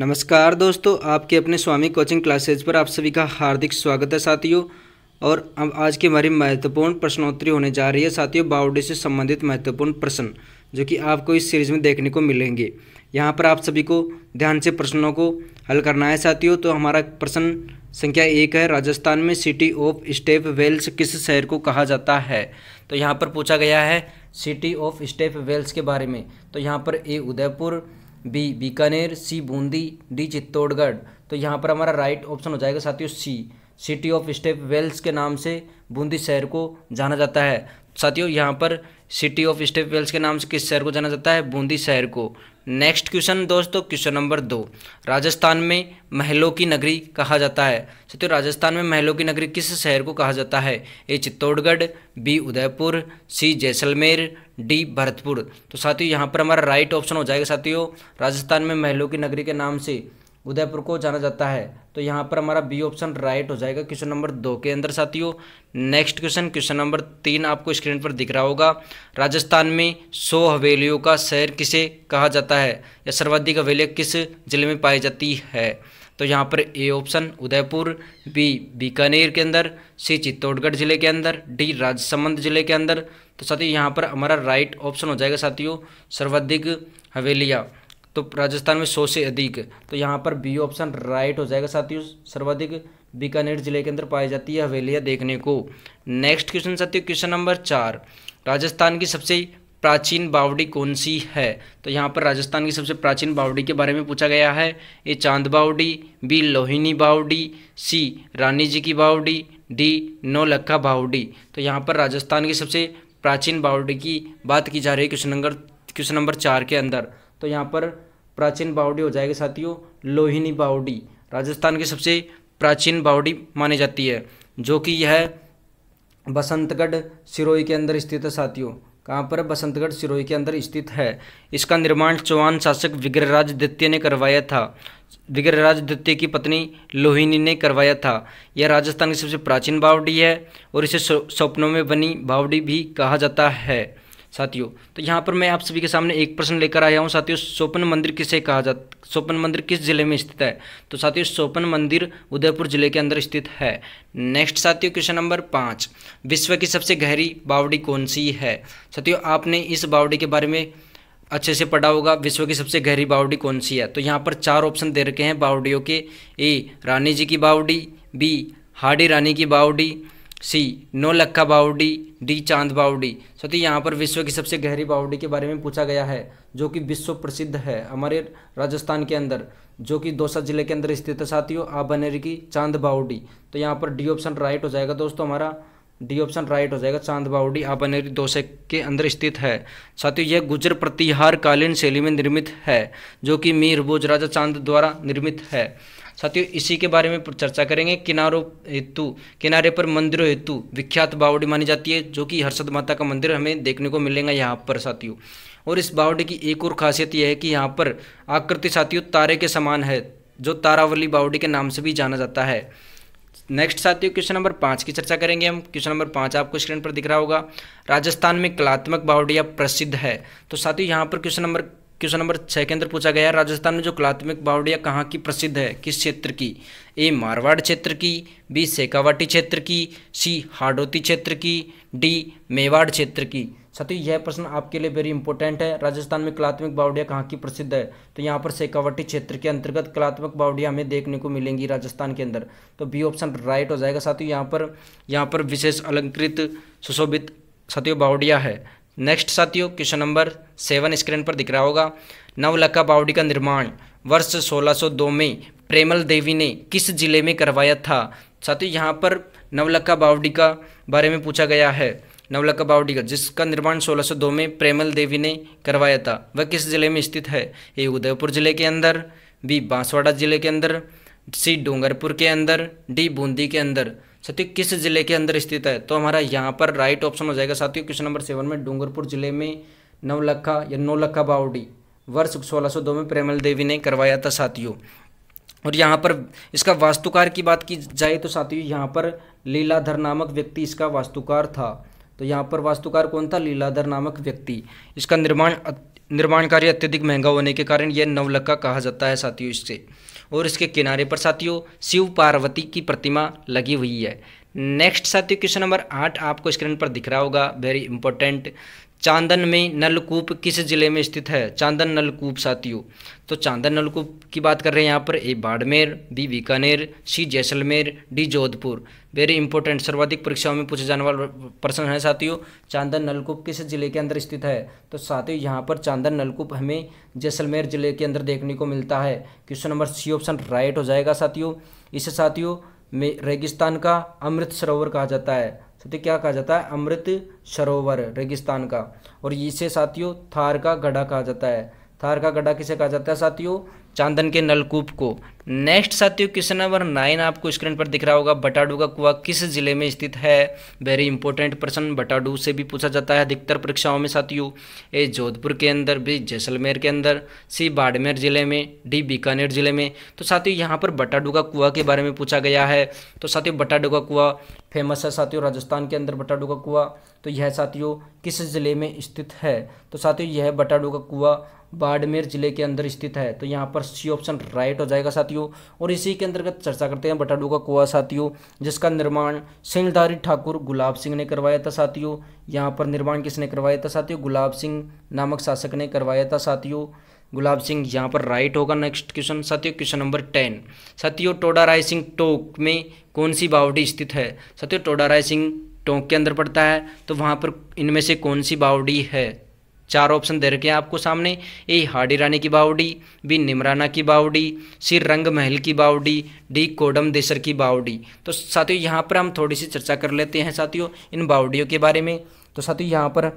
नमस्कार दोस्तों, आपके अपने स्वामी कोचिंग क्लासेज पर आप सभी का हार्दिक स्वागत है साथियों। और अब आज की हमारी महत्वपूर्ण प्रश्नोत्तरी होने जा रही है साथियों, बाउंड्री से संबंधित महत्वपूर्ण प्रश्न जो कि आपको इस सीरीज में देखने को मिलेंगे। यहाँ पर आप सभी को ध्यान से प्रश्नों को हल करना है साथियों। तो हमारा प्रश्न संख्या 1 है, राजस्थान में सिटी ऑफ स्टेप वेल्स किस शहर को कहा जाता है। तो यहाँ पर पूछा गया है सिटी ऑफ स्टेप वेल्स के बारे में। तो यहाँ पर ए उदयपुर, बी बीकानेर, सी बूंदी, डी चित्तौड़गढ़। तो यहाँ पर हमारा राइट ऑप्शन हो जाएगा साथियों सी, सिटी ऑफ स्टेप वेल्स के नाम से बूंदी शहर को जाना जाता है। साथियों यहाँ पर सिटी ऑफ स्टेप वेल्स के नाम से किस शहर को जाना जाता है, बूंदी शहर को। नेक्स्ट क्वेश्चन दोस्तों, क्वेश्चन नंबर 2, राजस्थान में महलों की नगरी कहा जाता है। साथियों राजस्थान में महलों की नगरी किस शहर को कहा जाता है, ए चित्तौड़गढ़, बी उदयपुर, सी जैसलमेर, डी भरतपुर। तो साथियों यहाँ पर हमारा राइट ऑप्शन हो जाएगा साथियों, राजस्थान में महलों की नगरी के नाम से उदयपुर को जाना जाता है। तो यहाँ पर हमारा बी ऑप्शन राइट हो जाएगा क्वेश्चन नंबर 2 के अंदर साथियों। नेक्स्ट क्वेश्चन, क्वेश्चन नंबर 3 आपको स्क्रीन पर दिख रहा होगा, राजस्थान में 100 हवेलियों का शहर किसे कहा जाता है, या सर्वाधिक हवेलियाँ किस जिले में पाई जाती है। तो यहाँ पर A option Udaipur, B Bikaner के अंदर, सी चित्तौड़गढ़ जिले के अंदर, डी राजसमंद जिले के अंदर। तो साथियों यहाँ पर हमारा राइट ऑप्शन हो जाएगा साथियों सर्वाधिक हवेलियाँ। तो राजस्थान में 100 से अधिक, तो यहाँ पर बी ऑप्शन राइट हो जाएगा साथियों, सर्वाधिक बीकानेर जिले के अंदर पाई जाती है हवेलियाँ देखने को। नेक्स्ट क्वेश्चन साथियों, क्वेश्चन नंबर 4, राजस्थान की सबसे प्राचीन बावड़ी कौन सी है। तो यहाँ पर राजस्थान की सबसे प्राचीन बावड़ी के बारे में पूछा गया है, ए चांद बावड़ी, बी लोहिनी बावड़ी, सी रानी जी की बावड़ी, डी नौलखा बावड़ी। तो यहाँ पर राजस्थान की सबसे प्राचीन बावड़ी की बात की जा रही है क्वेश्चन नंबर 4 के अंदर। तो यहाँ पर प्राचीन बावड़ी हो जाएगी साथियों लोहिनी बावड़ी, राजस्थान की सबसे प्राचीन बावड़ी मानी जाती है, जो कि यह बसंतगढ़ सिरोही के अंदर स्थित है साथियों। कहाँ पर, बसंतगढ़ सिरोही के अंदर स्थित है। इसका निर्माण चौहान शासक विग्रहराज द्वितीय ने करवाया था, विग्रहराज द्वितीय की पत्नी लोहिनी ने करवाया था। यह राजस्थान की सबसे प्राचीन बावड़ी है और इसे स्वप्नों में बनी बावड़ी भी कहा जाता है साथियों। तो यहाँ पर मैं आप सभी के सामने एक प्रश्न लेकर आया हूँ साथियों, स्वप्न मंदिर किसे कहा जाता, स्वप्न मंदिर किस जिले में स्थित है। तो साथियों स्वप्न मंदिर उदयपुर जिले के अंदर स्थित है। नेक्स्ट साथियों क्वेश्चन नंबर 5, विश्व की सबसे गहरी बावड़ी कौन सी है। साथियों आपने इस बावड़ी के बारे में अच्छे से पढ़ा होगा, विश्व की सबसे गहरी बावड़ी कौन सी है। तो यहाँ पर 4 ऑप्शन दे रखे हैं बावड़ियों के, ए रानी जी की बावड़ी, बी हाड़ी रानी की बावड़ी, सी नौलखा बावड़ी, डी चांद बावड़ी। साथियों यहाँ पर विश्व की सबसे गहरी बावड़ी के बारे में पूछा गया है, जो कि विश्व प्रसिद्ध है हमारे राजस्थान के अंदर, जो कि दौसा जिले के अंदर स्थित है साथियों, आबनेर की चांद बावड़ी। तो यहाँ पर डी ऑप्शन राइट हो जाएगा दोस्तों, हमारा डी ऑप्शन राइट हो जाएगा, चांद बावड़ी आबनेर दौसा के अंदर स्थित है साथियों। यह गुर्जर प्रतिहार कालीन शैली में निर्मित है, जो कि मीर भोज राजा चांद द्वारा निर्मित है साथियों। इसी के बारे में चर्चा करेंगे। किनारे पर मंदिरों हेतु विख्यात बावड़ी मानी जाती है, जो कि हर्षद माता का मंदिर हमें देखने को मिलेगा यहाँ पर साथियों। और इस बावड़ी की एक और खासियत यह है कि यहाँ पर आकृति साथियों तारे के समान है, जो तारावली बावड़ी के नाम से भी जाना जाता है। नेक्स्ट साथियों क्वेश्चन नंबर 5 की चर्चा करेंगे हम। क्वेश्चन नंबर 5 आपको स्क्रीन पर दिख रहा होगा, राजस्थान में कलात्मक बावड़ियाँ प्रसिद्ध है। तो साथियों यहाँ पर क्वेश्चन नंबर 6 के अंदर पूछा गया है, राजस्थान में जो कलात्मक बावड़ियाँ कहाँ की प्रसिद्ध है, किस क्षेत्र की, ए मारवाड़ क्षेत्र की, बी शेखावाटी क्षेत्र की, सी हाड़ौती क्षेत्र की, डी मेवाड़ क्षेत्र की। साथियों यह प्रश्न आपके लिए वेरी इंपॉर्टेंट है, राजस्थान में कलात्मक बावड़ियाँ कहाँ की प्रसिद्ध है। तो यहाँ पर शेखावाटी क्षेत्र के अंतर्गत कलात्मक बावड़ियाँ हमें देखने को मिलेंगी राजस्थान के अंदर। तो बी ऑप्शन राइट हो जाएगा साथियों, यहाँ पर विशेष अलंकृत सुशोभित साथियों बावड़ियाँ है। नेक्स्ट साथियों क्वेश्चन नंबर 7 स्क्रीन पर दिख रहा होगा, नवलखा बावड़ी का निर्माण वर्ष 1602 में प्रेमल देवी ने किस जिले में करवाया था। साथियों यहाँ पर नवलखा बावड़ी का बारे में पूछा गया है, नवलखा बावड़ी का जिसका निर्माण 1602 में प्रेमल देवी ने करवाया था, वह किस जिले में स्थित है, ए उदयपुर जिले के अंदर, बी बांसवाड़ा जिले के अंदर, सी डूंगरपुर के अंदर, डी बूंदी के अंदर। साथियों किस जिले के अंदर स्थित है। तो हमारा यहाँ पर राइट ऑप्शन हो जाएगा साथियों क्वेश्चन नंबर 7 में, डूंगरपुर जिले में नवलखा या नौलखा बावड़ी वर्ष 1602 में प्रेमल देवी ने करवाया था साथियों। और यहाँ पर इसका वास्तुकार की बात की जाए तो साथियों यहाँ पर लीलाधर नामक व्यक्ति इसका वास्तुकार था। तो यहाँ पर वास्तुकार कौन था, लीलाधर नामक व्यक्ति। इसका निर्माण निर्माण कार्य अत्यधिक महंगा होने के कारण यह नवलखा कहा जाता है साथियों इससे। और इसके किनारे पर साथियों शिव पार्वती की प्रतिमा लगी हुई है। नेक्स्ट साथियों क्वेश्चन नंबर 8 आपको स्क्रीन पर दिख रहा होगा, वेरी इंपॉर्टेंट। चांदन में नलकूप किस जिले में स्थित है? चांदन नलकूप साथियों, तो चांदन नलकूप की बात कर रहे हैं यहाँ पर। A Barmer, B Bikaner, C Jaisalmer, D Jodhpur. Very important, सर्वाधिक परीक्षाओं में पूछे जाने वाला प्रश्न है साथियों। चांदन नलकूप किस जिले के अंदर स्थित है? तो साथियों यहाँ पर चांदन नलकूप हमें जैसलमेर जिले के अंदर देखने को मिलता है। Question number C option right हो जाएगा साथियों। इसे साथियों में रेगिस्तान का अमृत सरोवर कहा जाता है। साथियों क्या कहा जाता है? अमृत सरोवर रेगिस्तान का। और इसे साथियों थार का गड्ढा कहा जाता है। थार का गड्ढा किसे कहा जाता है साथियों? चांदन के नलकूप को। नेक्स्ट साथियों क्वेश्चन नंबर 9 आपको स्क्रीन पर दिख रहा होगा, बटाडू का कुआं किस जिले में स्थित है? वेरी इंपॉर्टेंट प्रश्न, बटाडू से भी पूछा जाता है अधिकतर परीक्षाओं में साथियों। ए जोधपुर के अंदर, बी जैसलमेर के अंदर, सी बाड़मेर जिले में, डी बीकानेर जिले में। तो साथियों यहाँ पर बटाडू का कुआं के बारे में पूछा गया है। तो साथियों बटाडू का कुआं फेमस है साथियों, राजस्थान के अंदर बटाडू का कुआं। तो यह साथियों किस जिले में स्थित है? तो साथियों यह बटाडू का कुआं बाड़मेर जिले के अंदर स्थित है। तो यहाँ पर सी ऑप्शन राइट हो जाएगा साथियों। और इसी के अंतर्गत चर्चा करते हैं बटाडू का कुआं साथियों, जिसका निर्माण सिंहधारी ठाकुर गुलाब सिंह ने करवाया था साथियों। यहाँ पर निर्माण किसने करवाया था साथियों? गुलाब सिंह नामक शासक ने करवाया था साथियों। गुलाब सिंह यहाँ पर राइट होगा। नेक्स्ट क्वेश्चन साथियों क्वेश्चन नंबर 10 साथियों, टोडा राय सिंह टोक में कौन सी बावड़ी स्थित है? साथियों टोडा राय सिंह टोंक के अंदर पड़ता है। तो वहाँ पर इनमें से कौन सी बावड़ी है? 4 ऑप्शन दे रखे हैं आपको सामने। ए हाडी रानी की बावड़ी, बी निमराना की बावड़ी, सी रंग महल की बावड़ी, डी कोडम देसर की बावड़ी। तो साथियों यहाँ पर हम थोड़ी सी चर्चा कर लेते हैं साथियों इन बावड़ियों के बारे में। तो साथियों यहाँ पर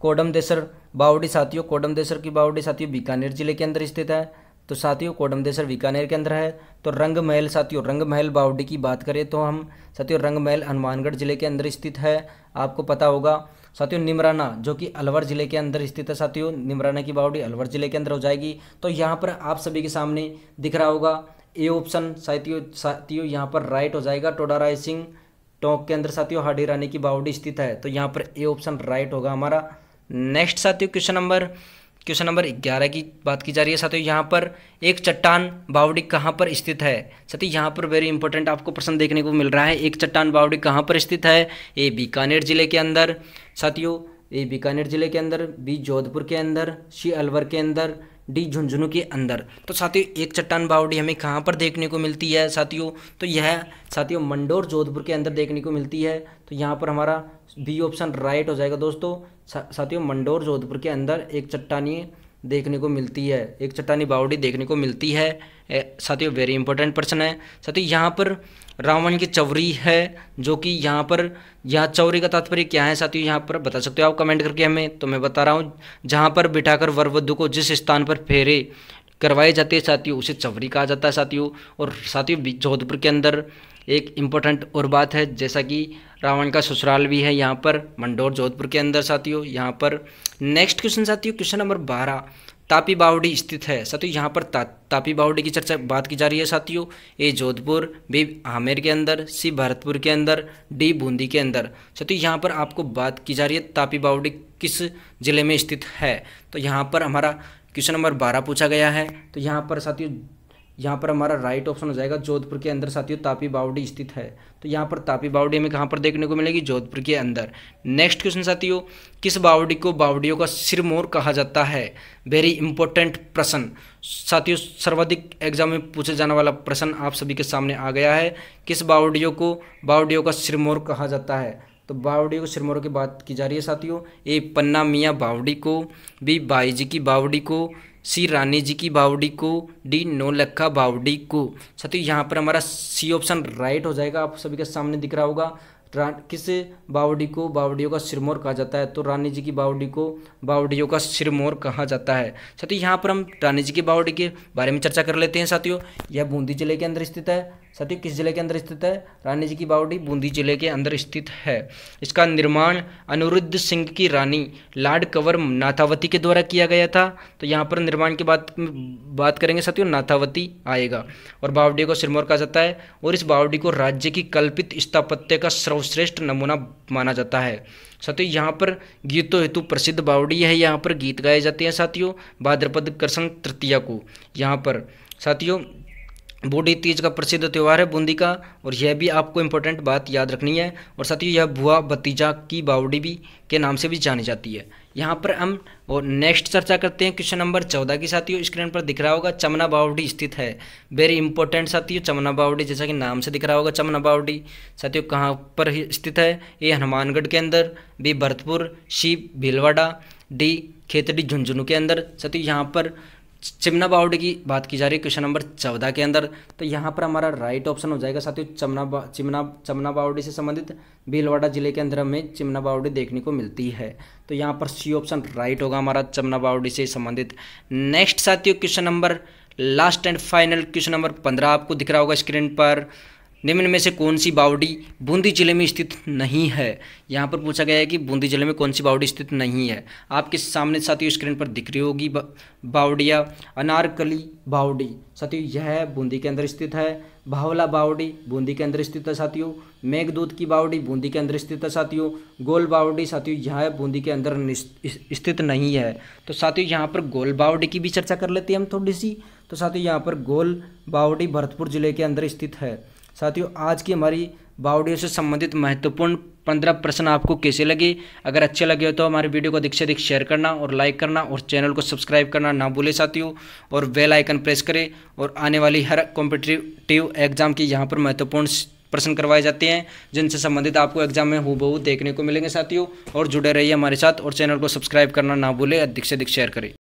कोडम देसर बावड़ी साथियों, कोडम देसर की बावड़ी साथियों बीकानेर जिले के अंदर स्थित है। तो साथियों कोडम देसर बीकानेर के अंदर है। तो रंग महल साथियों, रंग महल बावड़ी की बात करें तो हम साथियों रंग महल हनुमानगढ़ जिले के अंदर स्थित है, आपको पता होगा। साथियों निमराना जो कि अलवर जिले के अंदर स्थित है साथियों, निमराना की बावड़ी अलवर जिले के अंदर हो जाएगी। तो यहाँ पर आप सभी के सामने दिख रहा होगा ए ऑप्शन साथियों यहाँ पर राइट हो जाएगा। टोडा राय सिंह टोंक के अंदर साथियों हाडी रानी की बावड़ी स्थित है। तो यहाँ पर ए ऑप्शन राइट होगा हमारा। नेक्स्ट साथियों क्वेश्चन नंबर 11 की बात की जा रही है साथियों। यहाँ पर एक चट्टान बावड़ी कहाँ पर स्थित है? साथियों यहाँ पर वेरी इंपॉर्टेंट आपको प्रश्न देखने को मिल रहा है। एक चट्टान बावड़ी कहाँ पर स्थित है? ए बीकानेर जिले के अंदर साथियों, ए बीकानेर जिले के अंदर, बी जोधपुर के अंदर, सी अलवर के अंदर, डी झुंझुनू के अंदर। तो साथियों एक चट्टान बावड़ी हमें कहाँ पर देखने को मिलती है साथियों? तो यह साथियों मंडोर जोधपुर के अंदर देखने को मिलती है। तो यहाँ पर हमारा बी ऑप्शन राइट हो जाएगा दोस्तों। साथियों मंडोर जोधपुर के अंदर एक चट्टानी देखने को मिलती है, एक चट्टानी बावड़ी देखने को मिलती है साथियों। वेरी इंपॉर्टेंट प्रश्न है साथियों। यहाँ पर रावण की चौरी है, जो कि यहाँ चौरी का तात्पर्य क्या है साथियों? यहाँ पर बता सकते हो आप कमेंट करके हमें। तो मैं बता रहा हूँ, जहाँ पर बिठाकर वर वधू को जिस स्थान पर फेरे करवाए जाते हैं साथियों उसे चौरी कहा जाता है साथियों। और साथियों जोधपुर के अंदर एक इम्पोर्टेंट और बात है, जैसा कि रावण का ससुराल भी है यहाँ पर मंडोर जोधपुर के अंदर साथियों। यहाँ पर नेक्स्ट क्वेश्चन साथियों क्वेश्चन नंबर 12, तापी बावड़ी स्थित है साथियों। यहाँ पर तापी बावड़ी की चर्चा बात की जा रही है साथियों। ए जोधपुर, बी आमेर के अंदर, सी भरतपुर के अंदर, डी बूंदी के अंदर। साथियों यहाँ पर आपको बात की जा रही है तापी बावड़ी किस जिले में स्थित है? तो यहाँ पर हमारा क्वेश्चन नंबर 12 पूछा गया है। तो यहाँ पर साथियों यहाँ पर हमारा राइट ऑप्शन हो जाएगा जोधपुर के अंदर साथियों तापी बावड़ी स्थित है। तो यहाँ पर तापी बावड़ी हमें कहाँ पर देखने को मिलेगी? जोधपुर के अंदर। नेक्स्ट क्वेश्चन साथियों, किस बावड़ी को बावड़ियों का सिरमौर कहा जाता है? वेरी इंपॉर्टेंट प्रश्न साथियों, सर्वाधिक एग्जाम में पूछे जाने वाला प्रश्न आप सभी के सामने आ गया है। किस बावड़ियों को बावड़ियों का सिरमौर कहा जाता है? तो बावड़ियों को सिरमौर की बात की जा रही है साथियों। ए पन्ना मियाँ बावड़ी को, बी बाई जी की बावड़ी को, सी रानी जी की बावड़ी को, डी नौलखा बावड़ी को। साथियों यहाँ पर हमारा सी ऑप्शन राइट हो जाएगा, आप सभी के सामने दिख रहा होगा। किस बावड़ी को बावड़ियों का सिरमौर कहा जाता है? तो रानी जी की बावड़ी को बावड़ियों का सिरमौर कहा जाता है। साथियों यहाँ पर हम रानी जी की बावड़ी के बारे में चर्चा कर लेते हैं साथियों। यह बूंदी जिले के अंदर स्थित है साथियों किस जिले के अंदर स्थित है? रानी जी की बावड़ी बूंदी जिले के अंदर स्थित है। इसका निर्माण अनिरुद्ध सिंह की रानी लॉर्ड कंवर नाथावती के द्वारा किया गया था। तो यहाँ पर निर्माण की बात करेंगे साथियों, नाथावती आएगा। और बावड़ी को सिरमौर कहा जाता है और इस बावड़ी को राज्य की कल्पित स्थापत्य का सर्वश्रेष्ठ नमूना माना जाता है। साथियों यहाँ पर गीतों हेतु प्रसिद्ध बावड़ी है, यहाँ पर गीत गाए जाते हैं साथियों भाद्रपद कृष्ण तृतीया को। यहाँ पर साथियों बूढ़ी तीज का प्रसिद्ध त्यौहार है बूंदी का, और यह भी आपको इंपॉर्टेंट बात याद रखनी है। और साथियों यह भुआ भतीजा की बावड़ी भी के नाम से भी जानी जाती है। यहाँ पर हम और नेक्स्ट चर्चा करते हैं क्वेश्चन नंबर 14 की। साथियों स्क्रीन पर दिख रहा होगा चमना बावड़ी स्थित है। वेरी इंपॉर्टेंट साथियों, चमना बावड़ी जैसा कि नाम से दिख रहा होगा चमना बावड़ी। साथियों कहाँ पर स्थित है? ये हनुमानगढ़ के अंदर, बी भरतपुर, सी भीलवाड़ा, डी खेतड़ी झुंझुनू के अंदर। साथियों यहाँ पर चिमना बावड़ी की बात की जा रही है क्वेश्चन नंबर 14 के अंदर। तो यहाँ पर हमारा राइट ऑप्शन हो जाएगा साथियों चमना बावड़ी से संबंधित भीलवाड़ा जिले के अंदर हमें चिमना बावड़ी देखने को मिलती है। तो यहाँ पर सी ऑप्शन राइट होगा हमारा चमना बावड़ी से संबंधित। नेक्स्ट साथियों question number last and final question number 15 आपको दिख रहा होगा स्क्रीन पर। निम्न में से कौन सी बावड़ी बूंदी जिले में स्थित नहीं है? यहाँ पर पूछा गया है कि बूंदी जिले में कौन सी बावड़ी स्थित नहीं है। आपके सामने साथियों स्क्रीन पर दिख रही होगी बावड़िया। अनारकली बावड़ी साथियों यह बूंदी के अंदर स्थित है। भावला बावड़ी बूंदी के अंदर स्थित है साथियों। मेघदूत की बावड़ी बूंदी के अंदर स्थित है साथियों। गोल बावड़ी साथियों यह बूंदी के अंदर स्थित नहीं है। तो साथियों यहाँ पर गोल बावड़ी की भी चर्चा कर लेते हैं हम थोड़ी सी। तो साथियों यहाँ पर गोल बावड़ी भरतपुर जिले के अंदर स्थित है। साथियों आज की हमारी बावड़ियों से संबंधित महत्वपूर्ण 15 प्रश्न आपको कैसे लगे? अगर अच्छे लगे हो तो हमारी वीडियो को अधिक से अधिक शेयर करना और लाइक करना और चैनल को सब्सक्राइब करना ना भूले साथियों। और बेल आइकन प्रेस करें। और आने वाली हर कॉम्पिटिटिव एग्जाम की यहाँ पर महत्वपूर्ण प्रश्न करवाए जाते हैं जिनसे संबंधित आपको एग्जाम में हूबहू देखने को मिलेंगे साथियों। और जुड़े रहिए हमारे साथ और चैनल को सब्सक्राइब करना ना भूले, अधिक से अधिक शेयर करें।